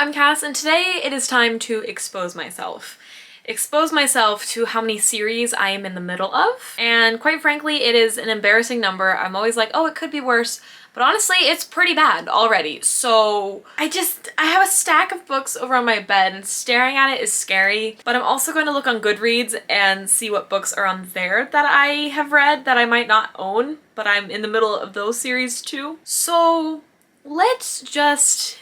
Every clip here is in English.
I'm Cass, and today it is time to expose myself. Expose myself to how many series I am in the middle of, and quite frankly, it is an embarrassing number. I'm always like, oh, it could be worse, but honestly, it's pretty bad already. So I have a stack of books over on my bed, and staring at it is scary, but I'm also going to look on Goodreads and see what books are on there that I have read that I might not own, but I'm in the middle of those series too. So let's just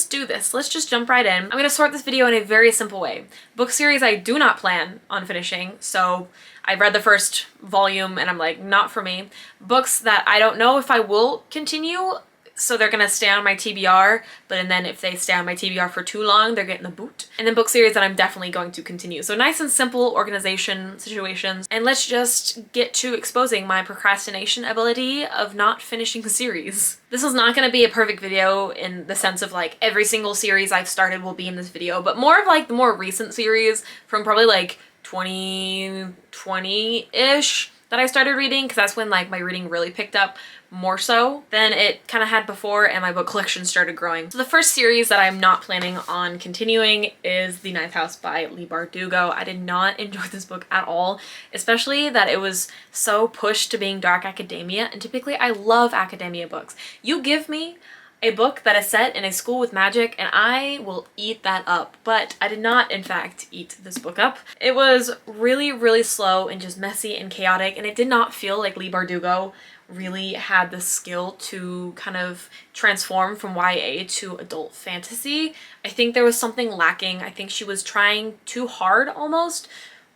do this. Let's just jump right in. I'm gonna sort this video in a very simple way. Book series I do not plan on finishing, so I read the first volume and I'm like, not for me. Books that I don't know if I will continue, so they're gonna stay on my TBR, but then if they stay on my TBR for too long, they're getting the boot. And then book series that I'm definitely going to continue. So nice and simple organization situations. And let's just get to exposing my procrastination ability of not finishing the series. This is not gonna be a perfect video in the sense of like every single series I've started will be in this video, but more of like the more recent series from probably like 2020-ish that I started reading, because that's when like my reading really picked up more so than it kind of had before, and my book collection started growing. So the first series that I'm not planning on continuing is The Ninth House by Leigh Bardugo. I did not enjoy this book at all, especially that it was so pushed to being dark academia, and typically I love academia books. You give me a book that is set in a school with magic and I will eat that up, but I did not in fact eat this book up. It was really slow and just messy and chaotic, and it did not feel like Leigh Bardugo really had the skill to kind of transform from YA to adult fantasy. I think there was something lacking. I think she was trying too hard almost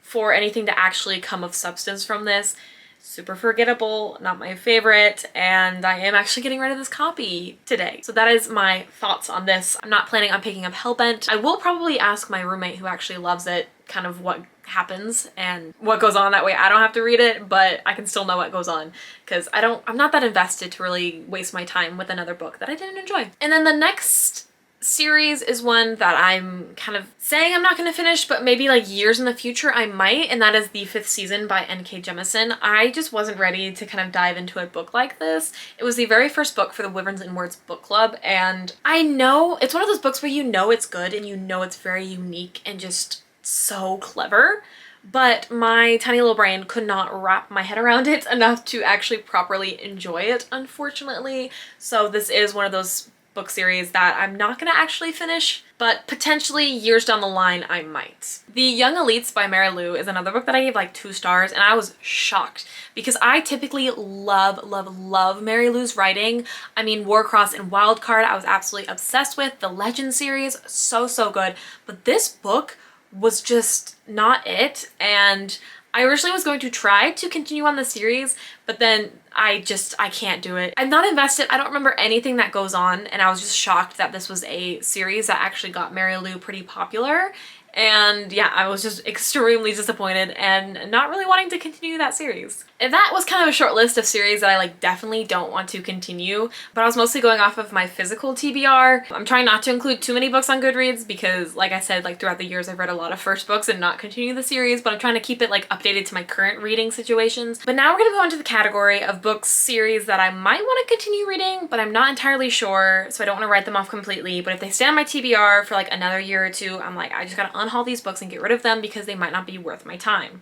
for anything to actually come of substance from this. Super forgettable, not my favorite, and I am actually getting rid of this copy today. So that is my thoughts on this. I'm not planning on picking up Hellbent. I will probably ask my roommate who actually loves it kind of what happens and what goes on, that way I don't have to read it, but I can still know what goes on, because I'm not that invested to really waste my time with another book that I didn't enjoy. And then the next series is one that I'm kind of saying I'm not going to finish, but maybe like years in the future I might, and that is The Fifth Season by N.K. Jemisin. I just wasn't ready to kind of dive into a book like this. It was the very first book for the Wyverns and Words book club, and I know it's one of those books where you know it's good and you know it's very unique and just so clever, but my tiny little brain could not wrap my head around it enough to actually properly enjoy it, unfortunately. So this is one of those book series that I'm not gonna actually finish, but potentially years down the line I might. The Young Elites by Mary Lou is another book that I gave like 2 stars, and I was shocked because I typically love Mary Lou's writing. I mean, Warcross and Wildcard I was absolutely obsessed with. The Legend series, so good, but this book was just not it, and I originally was going to try to continue on the series, but then I can't do it. I'm not invested. I don't remember anything that goes on, and I was just shocked that this was a series that actually got Mary Lou pretty popular. And yeah, I was just extremely disappointed and not really wanting to continue that series. And that was kind of a short list of series that I like definitely don't want to continue, but I was mostly going off of my physical TBR. I'm trying not to include too many books on Goodreads because, like I said, like throughout the years I've read a lot of first books and not continue the series, but I'm trying to keep it like updated to my current reading situations. But now we're gonna go on to the category of books series that I might want to continue reading, but I'm not entirely sure, so I don't want to write them off completely. But if they stay on my TBR for like another year or two, I'm like, I just gotta unhaul these books and get rid of them because they might not be worth my time.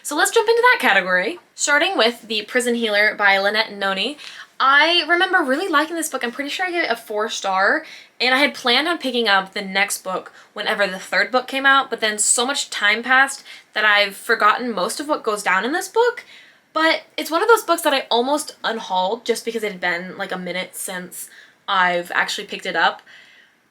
So let's jump into that category. Starting with The Prison Healer by Lynette Noni. I remember really liking this book. I'm pretty sure I gave it a 4-star, and I had planned on picking up the next book whenever the 3rd book came out, but then so much time passed that I've forgotten most of what goes down in this book. But it's one of those books that I almost unhauled just because it had been like a minute since I've actually picked it up.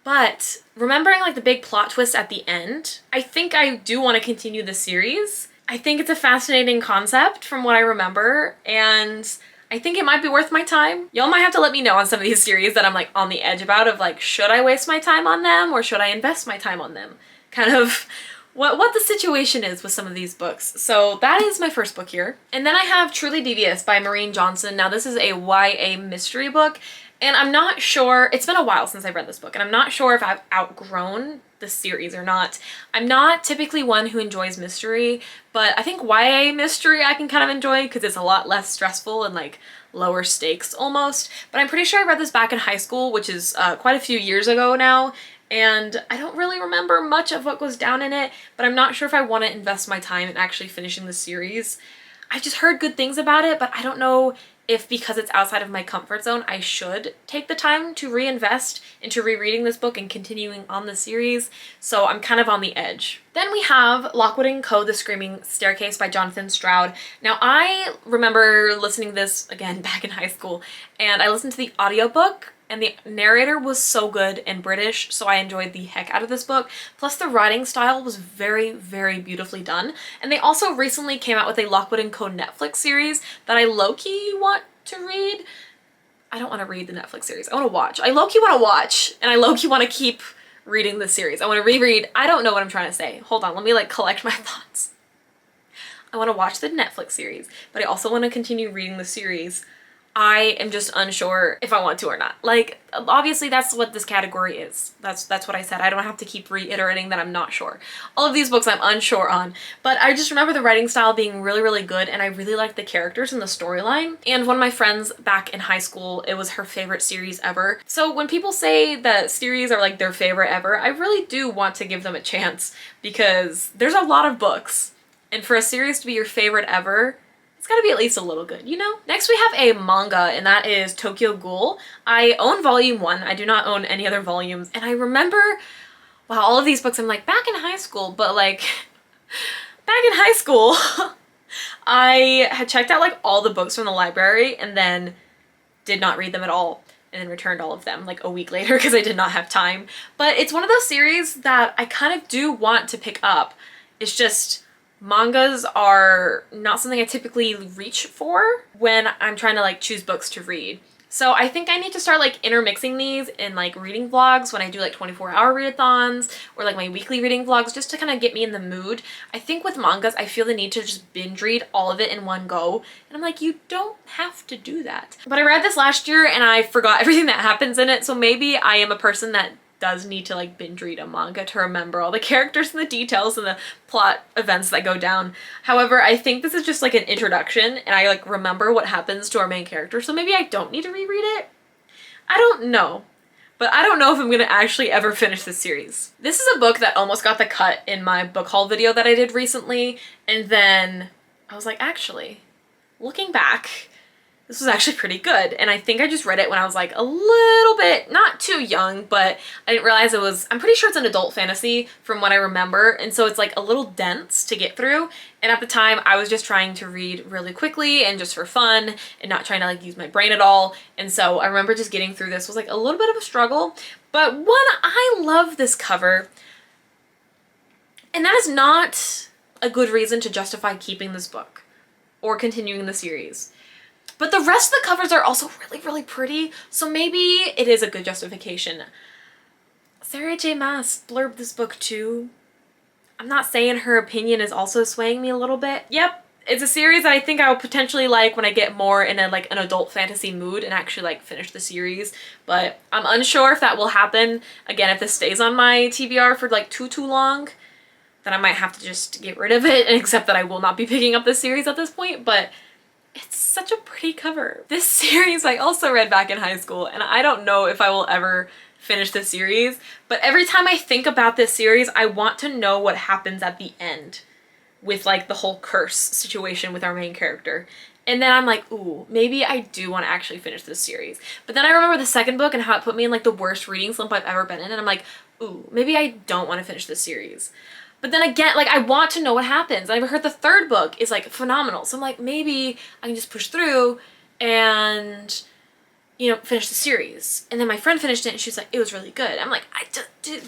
But remembering like the big plot twist at the end, I think I do want to continue the series. I think it's a fascinating concept from what I remember, and I think it might be worth my time. Y'all might have to let me know on some of these series that I'm like on the edge about, of like, should I waste my time on them or should I invest my time on them? Kind of what the situation is with some of these books. So that is my first book here. And then I have Truly Devious by Maureen Johnson. Now this is a YA mystery book, and I'm not sure, it's been a while since I've read this book, and I'm not sure if I've outgrown the series or not. I'm not typically one who enjoys mystery, but I think YA mystery I can kind of enjoy because it's a lot less stressful and like lower stakes almost. But I'm pretty sure I read this back in high school, which is quite a few years ago now, and I don't really remember much of what goes down in it, but I'm not sure if I want to invest my time in actually finishing the series. I've just heard good things about it, but I don't know if because it's outside of my comfort zone, I should take the time to reinvest into rereading this book and continuing on the series. So I'm kind of on the edge. Then we have Lockwood & Co. The Screaming Staircase by Jonathan Stroud. Now I remember listening to this again back in high school, and I listened to the audiobook, and the narrator was so good and British, so I enjoyed the heck out of this book. Plus the writing style was very, very beautifully done. And they also recently came out with a Lockwood & Co. Netflix series that I low-key want to read. I don't want to read the Netflix series. I want to watch. I low-key want to watch, and I low-key want to keep reading the series. I want to reread. I don't know what I'm trying to say. Hold on, let me like collect my thoughts. I want to watch the Netflix series, but I also want to continue reading the series. I am just unsure if I want to or not. Like, obviously that's what this category is. That's what I said. I don't have to keep reiterating that I'm not sure. All of these books I'm unsure on, but I just remember the writing style being really, really good, and I really liked the characters and the storyline. And one of my friends back in high school, it was her favorite series ever. So when people say that series are like their favorite ever, I really do want to give them a chance, because there's a lot of books, and for a series to be your favorite ever, it's gotta be at least a little good, you know? Next we have a manga, and that is Tokyo Ghoul. I own volume 1. I do not own any other volumes, and I remember, wow, all of these books I'm like, back in high school, but like, back in high school, I had checked out like all the books from the library and then did not read them at all, and then returned all of them like a week later because I did not have time. But it's one of those series that I kind of do want to pick up. It's just, mangas are not something I typically reach for when I'm trying to like choose books to read. So I think I need to start like intermixing these in like reading vlogs when I do like 24-hour readathons, or like my weekly reading vlogs, just to kind of get me in the mood. I think with mangas, I feel the need to just binge read all of it in one go. And I'm like, you don't have to do that. But I read this last year and I forgot everything that happens in it. So maybe I am a person that does need to like binge read a manga to remember all the characters and the details and the plot events that go down. However, I think this is just like an introduction, and I like remember what happens to our main character, so maybe I don't need to reread it. I don't know. But I don't know if I'm gonna actually ever finish this series. This is a book that almost got the cut in my book haul video that I did recently, and then I was like, actually, looking back, this was actually pretty good, and I think I just read it when I was like a little bit, not too young, but I didn't realize it was, I'm pretty sure it's an adult fantasy from what I remember, and so it's like a little dense to get through, and at the time I was just trying to read really quickly and just for fun and not trying to like use my brain at all, and so I remember just getting through this was like a little bit of a struggle. But one, I love this cover, and that is not a good reason to justify keeping this book or continuing the series. But the rest of the covers are also really, really pretty, so maybe it is a good justification. Sarah J. Maas blurbed this book too. I'm not saying her opinion is also swaying me a little bit. Yep, it's a series that I think I will potentially like when I get more in a, like an adult fantasy mood and actually like finish the series. But I'm unsure if that will happen. Again, if this stays on my TBR for like too long, then I might have to just get rid of it and accept that I will not be picking up this series at this point. But it's such a pretty cover. This series I also read back in high school, and I don't know if I will ever finish this series, but every time I think about this series, I want to know what happens at the end with like the whole curse situation with our main character. And then I'm like, ooh, maybe I do want to actually finish this series. But then I remember the second book and how it put me in like the worst reading slump I've ever been in, and I'm like, ooh, maybe I don't want to finish this series. But then again, like, I want to know what happens. I've heard the third book is like phenomenal. So I'm like, maybe I can just push through and, you know, finish the series. And then my friend finished it and she's like, it was really good. I'm like,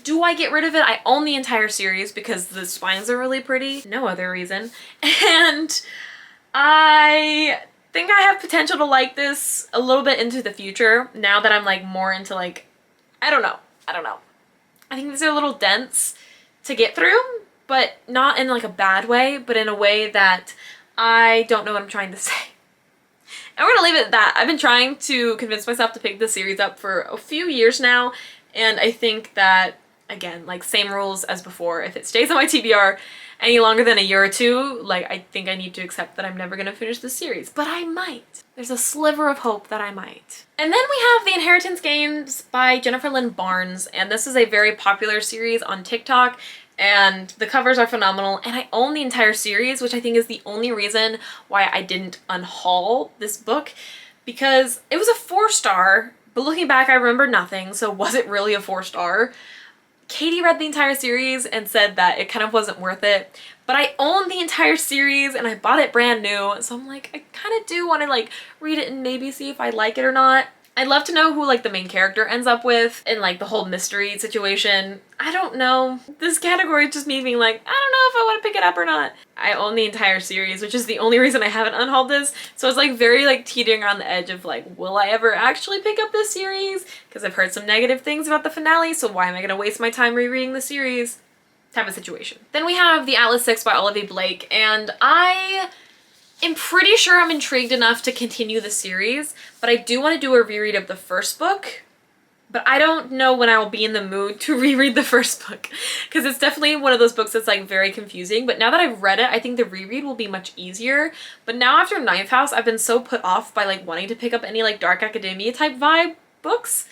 do I get rid of it? I own the entire series because the spines are really pretty. No other reason. And I think I have potential to like this a little bit into the future now that I'm like more into like, I don't know. I think these are a little dense to get through, but not in like a bad way, but in a way that I don't know what I'm trying to say. And we're gonna leave it at that. I've been trying to convince myself to pick this series up for a few years now, and I think that again, like same rules as before. If it stays on my TBR any longer than a year or two, like I think I need to accept that I'm never gonna finish the series, but I might. There's a sliver of hope that I might. And then we have The Inheritance Games by Jennifer Lynn Barnes, and this is a very popular series on TikTok, and the covers are phenomenal, and I own the entire series, which I think is the only reason why I didn't unhaul this book, because it was a 4-star, but looking back I remember nothing, so was it really a 4-star? Katie read the entire series and said that it kind of wasn't worth it, but I own the entire series and I bought it brand new, so I'm like, I kind of do want to like read it and maybe see if I like it or not. I'd love to know who like the main character ends up with and like the whole mystery situation. I don't know. This category is just me being like, I don't know if I want to pick it up or not. I own the entire series, which is the only reason I haven't unhauled this. So it's like very like teetering on the edge of like, will I ever actually pick up this series? Because I've heard some negative things about the finale, so why am I going to waste my time rereading the series? Type of situation. Then we have The Atlas 6 by Olivia Blake, and I am pretty sure I'm intrigued enough to continue the series, but I do want to do a reread of the first book, but I don't know when I will be in the mood to reread the first book, because it's definitely one of those books that's like very confusing, but now that I've read it, I think the reread will be much easier. But now after Ninth House, I've been so put off by like wanting to pick up any like dark academia type vibe books.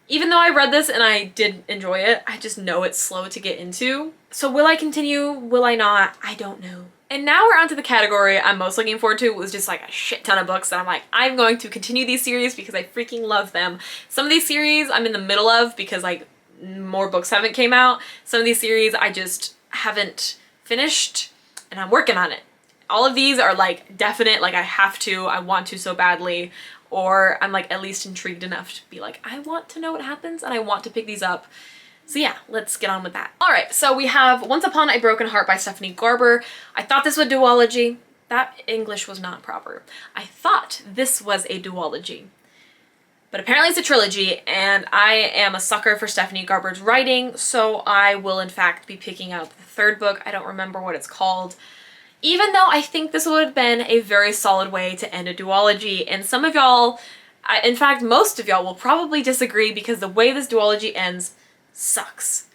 Even though I read this and I did enjoy it, I just know it's slow to get into. So will I continue? Will I not? I don't know. And now we're onto the category I'm most looking forward to. It was just like a shit ton of books that I'm like, I'm going to continue these series because I freaking love them. Some of these series I'm in the middle of because like more books haven't came out. Some of these series I just haven't finished and I'm working on it. All of these are like definite, like I have to, I want to so badly, or I'm like at least intrigued enough to be like, I want to know what happens and I want to pick these up. So yeah, let's get on with that. All right, so we have Once Upon a Broken Heart by Stephanie Garber. I thought this was a duology. That English was not proper. I thought this was a duology, but apparently it's a trilogy, and I am a sucker for Stephanie Garber's writing, so I will in fact be picking up the third book. I don't remember what it's called. Even though I think this would have been a very solid way to end a duology, and some of y'all, in fact most of y'all will probably disagree because the way this duology ends sucks.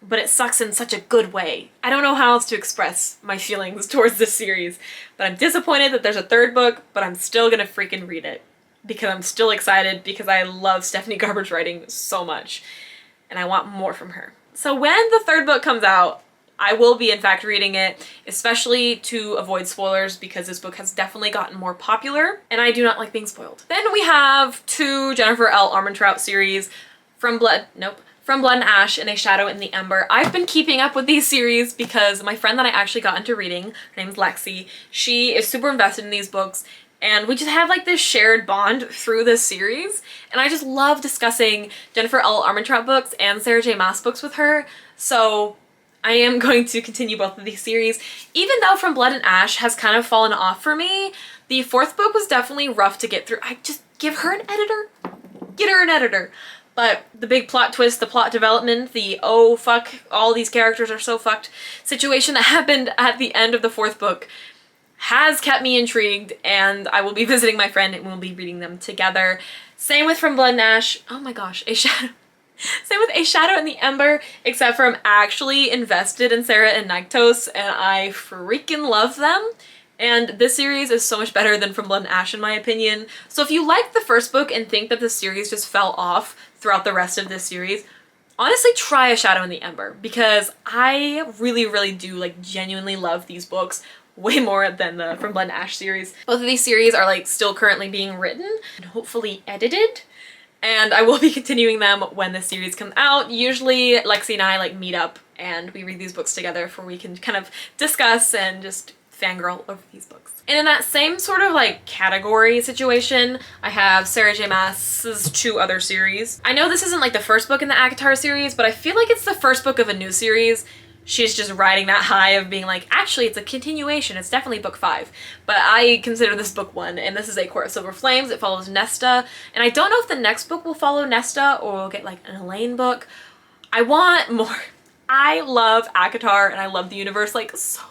But it sucks in such a good way. I don't know how else to express my feelings towards this series, but I'm disappointed that there's a third book, but I'm still gonna freaking read it because I'm still excited because I love Stephanie Garber's writing so much and I want more from her. So when the third book comes out, I will be in fact reading it, especially to avoid spoilers because this book has definitely gotten more popular and I do not like being spoiled. Then we have two Jennifer L. Armentrout series, From Blood and Ash and A Shadow in the Ember. I've been keeping up with these series because my friend that I actually got into reading, her name's Lexi, she is super invested in these books and we just have like this shared bond through this series, and I just love discussing Jennifer L. Armentrout books and Sarah J. Maas books with her, so I am going to continue both of these series. Even though From Blood and Ash has kind of fallen off for me, the fourth book was definitely rough to get through. I just give her an editor. Get her an editor. But the big plot twist, the plot development, the oh fuck, all these characters are so fucked situation that happened at the end of the fourth book has kept me intrigued, and I will be visiting my friend and we'll be reading them together. Same with From Blood and Ash. Oh my gosh, A Shadow. Same with A Shadow in the Ember, except for I'm actually invested in Sarah and Nyktos and I freaking love them. And this series is so much better than From Blood and Ash in my opinion. So if you liked the first book and think that the series just fell off throughout the rest of this series, honestly try A Shadow in the Ember because I really, really do like genuinely love these books way more than the From Blood and Ash series. Both of these series are like still currently being written and hopefully edited, and I will be continuing them when the series comes out. Usually Lexi and I like meet up and we read these books together for we can kind of discuss and just fangirl over these books. And in that same sort of like category situation, I have Sarah J. Maas's two other series. I know this isn't like the first book in the ACOTAR series, but I feel like it's the first book of a new series. She's just riding that high of being like, actually it's a continuation, it's definitely book 5. But I consider this book 1, and this is A Court of Silver Flames. It follows Nesta, and I don't know if the next book will follow Nesta or we'll get like an Elaine book. I want more. I love ACOTAR and I love the universe like so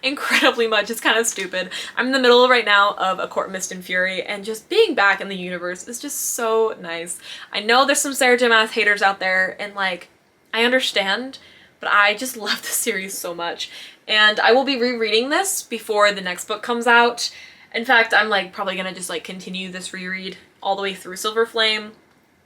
incredibly much. It's kind of stupid. I'm in the middle right now of A Court, Mist and Fury, and just being back in the universe is just so nice. I know there's some Sarah J. Maas haters out there, and like, I understand, but I just love the series so much. And I will be rereading this before the next book comes out. In fact, I'm like probably gonna just like continue this reread all the way through Silver Flame.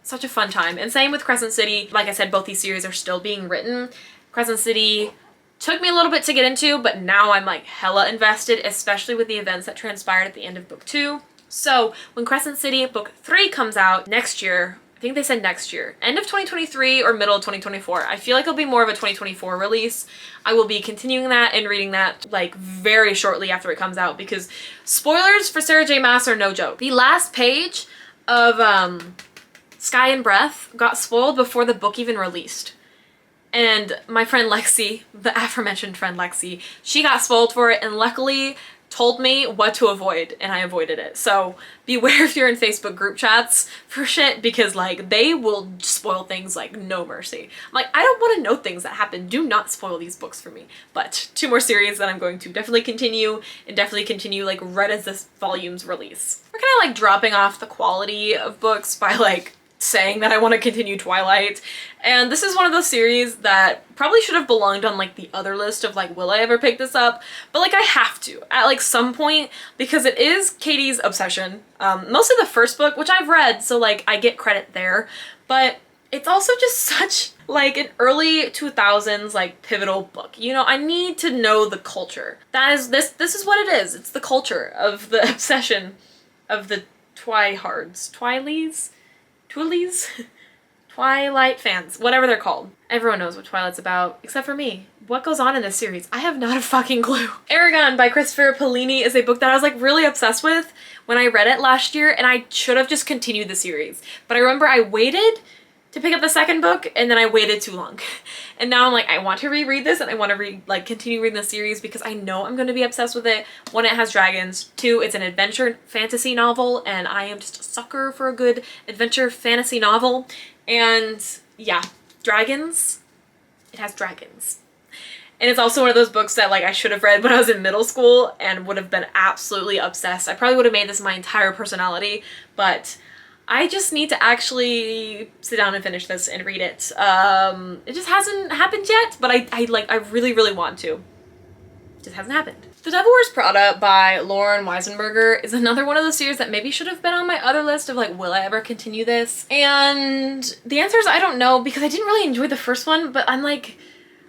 Such a fun time. And same with Crescent City. Like I said, both these series are still being written. Crescent City took me a little bit to get into, but now I'm like hella invested, especially with the events that transpired at the end of book 2. So when Crescent City book 3 comes out next year, I think they said next year, end of 2023 or middle of 2024. I feel like it'll be more of a 2024 release. I will be continuing that and reading that like very shortly after it comes out, because spoilers for Sarah J Maas are no joke. The last page of Sky and Breath got spoiled before the book even released. And my friend Lexi, the aforementioned friend Lexi, she got spoiled for it and luckily told me what to avoid, and I avoided it. So beware if you're in Facebook group chats for shit, because like they will spoil things like no mercy. I'm like, I don't want to know things that happen. Do not spoil these books for me. But 2 more series that I'm going to definitely continue like right as this volume's release. We're kind of like dropping off the quality of books by like saying that I want to continue Twilight, and this is one of those series that probably should have belonged on like the other list of like, will I ever pick this up, but like I have to at like some point, because it is Katie's obsession. Mostly the first book, which I've read, so like I get credit there, but it's also just such like an early 2000s like pivotal book. You know, I need to know the culture. That is this is what it is. It's the culture of the obsession of the Twileys? Twilight fans, whatever they're called. Everyone knows what Twilight's about, except for me. What goes on in this series? I have not a fucking clue. Aragon by Christopher Paolini is a book that I was like really obsessed with when I read it last year, and I should have just continued the series. But I remember I waited to pick up the second book, and then I waited too long. And now I'm like, I want to reread this, and I want to continue reading the series because I know I'm going to be obsessed with it. 1, it has dragons. 2, it's an adventure fantasy novel, and I am just a sucker for a good adventure fantasy novel. And yeah, dragons. It has dragons. And it's also one of those books that like I should have read when I was in middle school and would have been absolutely obsessed. I probably would have made this my entire personality, but I just need to actually sit down and finish this and read it. It just hasn't happened yet, but I really, really want to. It just hasn't happened. The Devil Wears Prada by Lauren Weisenberger is another one of those series that maybe should have been on my other list of like, will I ever continue this? And the answer is I don't know, because I didn't really enjoy the first one, but I'm like,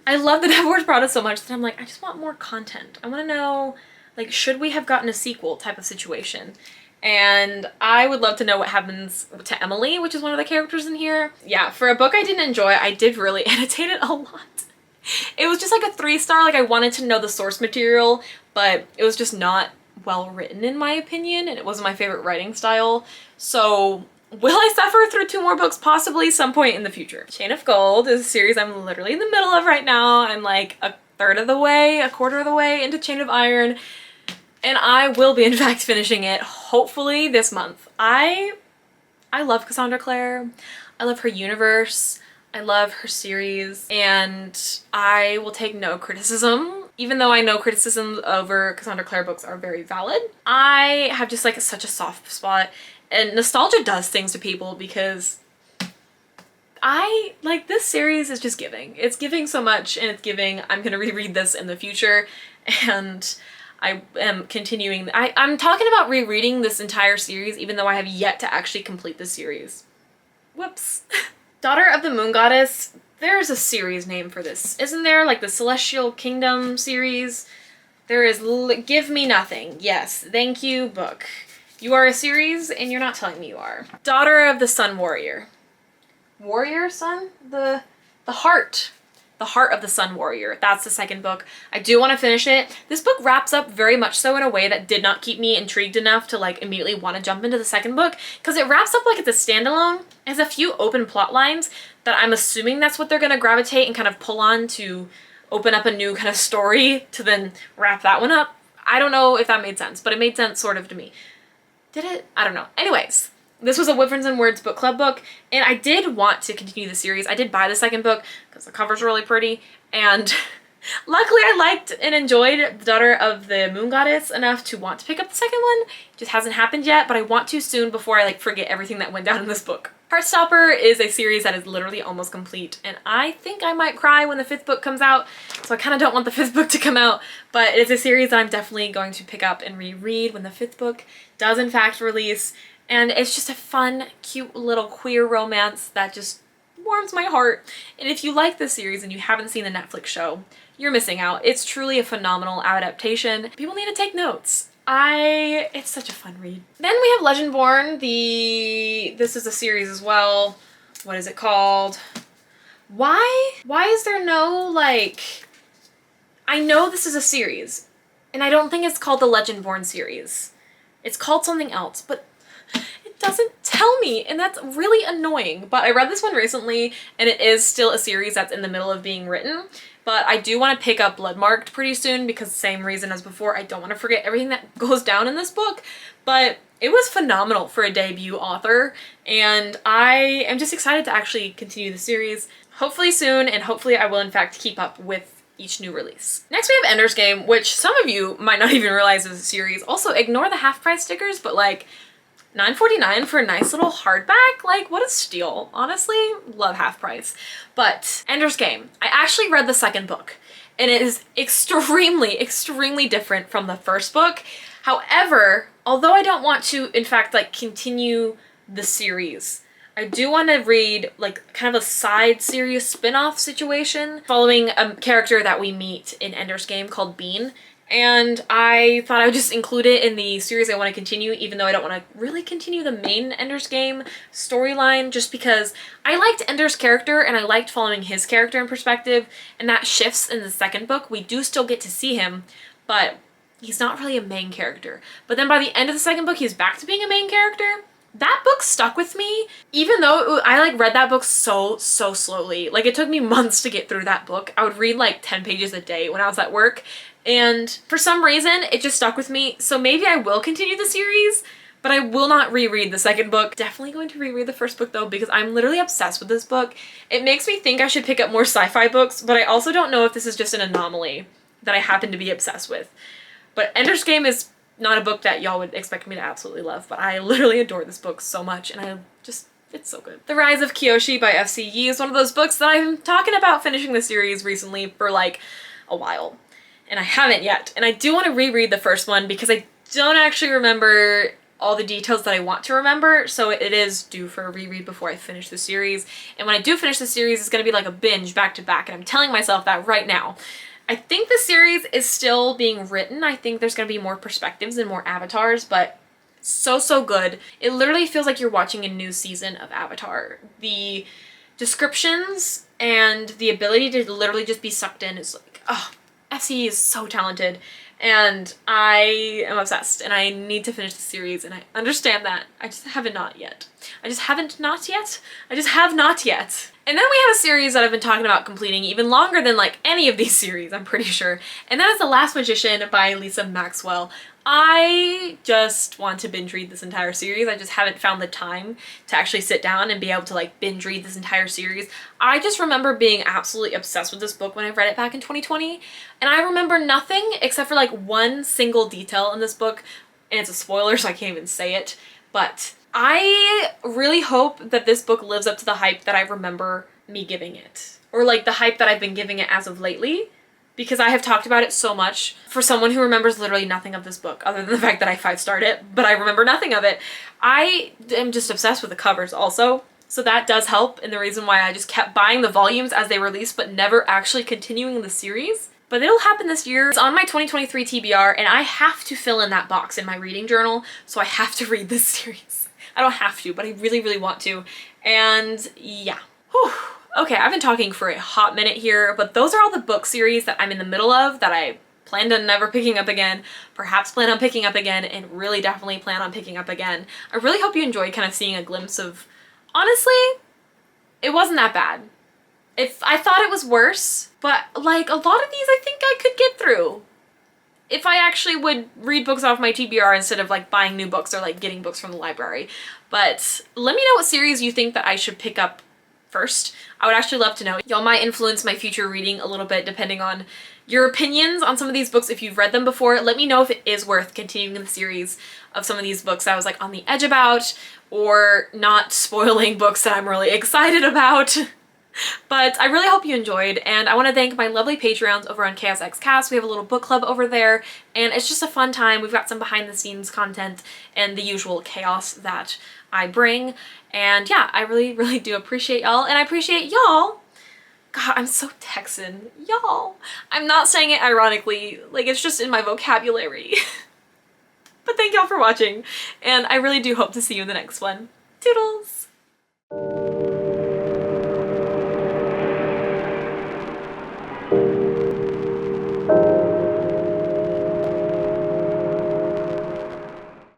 I love The Devil Wears Prada so much that I'm like, I just want more content. I want to know, like, should we have gotten a sequel type of situation? And I would love to know what happens to Emily, which is one of the characters in here. Yeah, for a book I didn't enjoy, I did really annotate it a lot. It was just like a 3-star, like I wanted to know the source material, but it was just not well written in my opinion, and it wasn't my favorite writing style. So will I suffer through 2 more books? Possibly some point in the future. Chain of Gold is a series I'm literally in the middle of right now. I'm like a quarter of the way into Chain of Iron. And I will be in fact finishing it hopefully this month. I love Cassandra Clare. I love her universe. I love her series, and I will take no criticism. Even though I know criticisms over Cassandra Clare books are very valid, I have just like such a soft spot, and nostalgia does things to people because I like this series is just giving. It's giving so much, and it's giving I'm gonna reread this in the future, and I am continuing. I'm talking about rereading this entire series even though I have yet to actually complete the series. Whoops. Daughter of the Moon Goddess. There's a series name for this, isn't there? Like the Celestial Kingdom series. There is Give Me Nothing. Yes, thank you, book. You are a series and you're not telling me you are. Daughter of the Sun Warrior. Warrior Sun? The Heart. The Heart of the Sun Warrior. That's the second book. I do want to finish it. This book wraps up very much so in a way that did not keep me intrigued enough to like immediately want to jump into the second book, because it wraps up like it's a standalone. It has a few open plot lines that I'm assuming that's what they're going to gravitate and kind of pull on to open up a new kind of story to then wrap that one up. I don't know if that made sense, but it made sense sort of to me. Did it? I don't know. Anyways. This was a Wyverns and Words book club book, and I did want to continue the series. I did buy the second book because the cover's really pretty, and luckily I liked and enjoyed The Daughter of the Moon Goddess enough to want to pick up the second one. It just hasn't happened yet, but I want to soon before I like forget everything that went down in this book. Heartstopper is a series that is literally almost complete, and I think I might cry when the 5th book comes out, so I kind of don't want the 5th book to come out, but it's a series that I'm definitely going to pick up and reread when the 5th book does in fact release, and it's just a fun, cute little queer romance that just warms my heart. And if you like this series and you haven't seen the Netflix show, you're missing out. It's truly a phenomenal adaptation. People need to take notes. It's such a fun read. Then we have Legendborn. This is a series as well. What is it called? Why is there no, like, I know this is a series, and I don't think it's called the Legendborn series. It's called something else, but it doesn't tell me, and that's really annoying. But I read this one recently, and it is still a series that's in the middle of being written. But I do want to pick up Bloodmarked pretty soon because same reason as before, I don't want to forget everything that goes down in this book. But it was phenomenal for a debut author, and I am just excited to actually continue the series. Hopefully soon, and hopefully I will in fact keep up with each new release. Next we have Ender's Game, which some of you might not even realize is a series. Also, ignore the half-price stickers, but like, $9.49 for a nice little hardback? Like, what a steal. Honestly, love half price. But Ender's Game, I actually read the 2nd book, and it is extremely, extremely different from the 1st book. However, although I don't want to, in fact, like, continue the series, I do want to read, like, kind of a side series spin-off situation following a character that we meet in Ender's Game called Bean. And I thought I would just include it in the series I want to continue, even though I don't want to really continue the main Ender's Game storyline, just because I liked Ender's character and I liked following his character in perspective, and that shifts in the 2nd book. We do still get to see him, but he's not really a main character. But then by the end of the 2nd book, he's back to being a main character. That book stuck with me, even though I like read that book so slowly. Like, it took me months to get through that book. I would read like 10 pages a day when I was at work. And for some reason, it just stuck with me. So maybe I will continue the series, but I will not reread the 2nd book. Definitely going to reread the 1st book though, because I'm literally obsessed with this book. It makes me think I should pick up more sci-fi books, but I also don't know if this is just an anomaly that I happen to be obsessed with. But Ender's Game is not a book that y'all would expect me to absolutely love, but I literally adore this book so much, and it's so good. The Rise of Kyoshi by F.C. Yee is one of those books that I'm talking about finishing the series recently for like a while. And I haven't yet. And I do want to reread the 1st one because I don't actually remember all the details that I want to remember, so it is due for a reread before I finish the series. And when I do finish the series, it's going to be like a binge back to back, and I'm telling myself that right now. I think the series is still being written. I think there's going to be more perspectives and more avatars, but so good. It literally feels like you're watching a new season of Avatar. The descriptions and the ability to literally just be sucked in is like, oh, FC is so talented, and I am obsessed, and I need to finish the series, and I understand that. I just haven't not yet. I just have not yet. And then we have a series that I've been talking about completing even longer than like any of these series, I'm pretty sure. And that is The Last Magician by Lisa Maxwell. I just want to binge read this entire series. I just haven't found the time to actually sit down and be able to like binge read this entire series. I just remember being absolutely obsessed with this book when I read it back in 2020. And I remember nothing except for like one single detail in this book. And it's a spoiler, so I can't even say it. But I really hope that this book lives up to the hype that I remember me giving it. Or like the hype that I've been giving it as of lately. Because I have talked about it so much. For someone who remembers literally nothing of this book, other than the fact that I 5-starred it, but I remember nothing of it. I am just obsessed with the covers also. So that does help, and the reason why I just kept buying the volumes as they released, but never actually continuing the series. But it'll happen this year. It's on my 2023 TBR, and I have to fill in that box in my reading journal, so I have to read this series. I don't have to, but I really want to. And yeah. Whew. Okay, I've been talking for a hot minute here, but those are all the book series that I'm in the middle of that I plan on never picking up again, perhaps plan on picking up again, and really definitely plan on picking up again. I really hope you enjoyed kind of seeing a glimpse of, honestly, it wasn't that bad. I thought it was worse, but like a lot of these I think I could get through. If I actually would read books off my TBR instead of like buying new books or like getting books from the library. But let me know what series you think that I should pick up first. I would actually love to know. Y'all might influence my future reading a little bit depending on your opinions on some of these books. If you've read them before, let me know if it is worth continuing the series of some of these books I was like on the edge about, or not spoiling books that I'm really excited about. But I really hope you enjoyed, and I want to thank my lovely Patreons over on Chaos X Cast. We have a little book club over there, and it's just a fun time. We've got some behind the scenes content and the usual chaos that I bring. And yeah, I really, really do appreciate y'all, and I appreciate y'all. God, I'm so Texan. Y'all. I'm not saying it ironically, like it's just in my vocabulary. But thank y'all for watching, and I really do hope to see you in the next one. Toodles!